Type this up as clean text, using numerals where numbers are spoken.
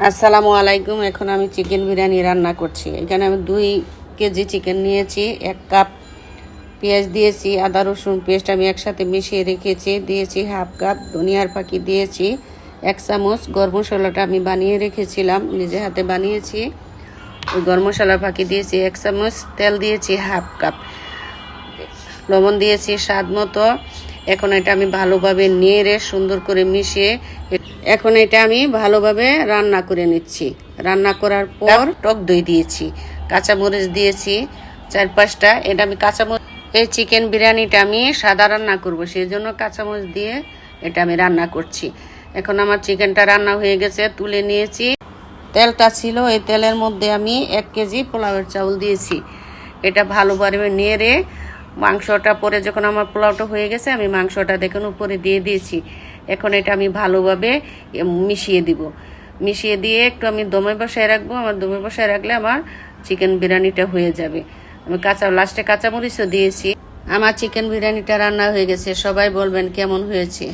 আসসালামু আলাইকুম। এখন আমি চিকেন বিরিয়ানি রান্না করছি। এখানে আমি 2 কেজি চিকেন নিয়েছি, 1 কাপ পেঁয়াজ দিয়েছি, আদা রসুন পেস্ট আমি একসাথে মিশিয়ে রেখেছি, দিয়েছি হাফ কাপ ধনিয়ার ফাঁকি, দিয়েছি 1 চামচ গরম মশলাটা আমি বানিয়ে রেখেছিলাম, নিজে হাতে বানিয়েছি। ওই গরম মশলার ফাঁকি দিয়েছি 1 চামচ, তেল দিয়েছি হাফ কাপ, লবণ দিয়েছি স্বাদ মতো। এখন এটা আমি ভালোভাবে নেড়ে সুন্দর করে মিশিয়ে এখন এটা আমি ভালোভাবে রান্না করে নিচ্ছি। রান্না করার পর টক দই দিয়েছি, কাঁচামরিচ দিয়েছি 4-5টা। এটা আমি কাঁচামরিচ, এই চিকেন বিরিয়ানিটা আমি সাদা রান্না করব, সেই জন্য কাঁচামরিচ দিয়ে এটা আমি রান্না করছি। এখন আমার চিকেনটা রান্না হয়ে গেছে, তুলে নিয়েছি। তেলটা ছিল, এই তেলের মধ্যে আমি 1 কেজি পোলাওয়ের চাউল দিয়েছি। এটা ভালোভাবে নেড়ে মাংসটা পরে যখন আমার পোলাওটা হয়ে গেছে, আমি মাংসটা দেখুন উপরে দিয়ে দিয়েছি। এখন এটা আমি ভালোভাবে মিশিয়ে দিব। মিশিয়ে দিয়ে একটু আমি দমে বসায় রাখবো। আমার দমে বসায় রাখলে আমার চিকেন বিরিয়ানিটা হয়ে যাবে। আমি লাস্টে কাঁচামরিচও দিয়েছি। আমার চিকেন বিরিয়ানিটা রান্না হয়ে গেছে। সবাই বলবেন কেমন হয়েছে।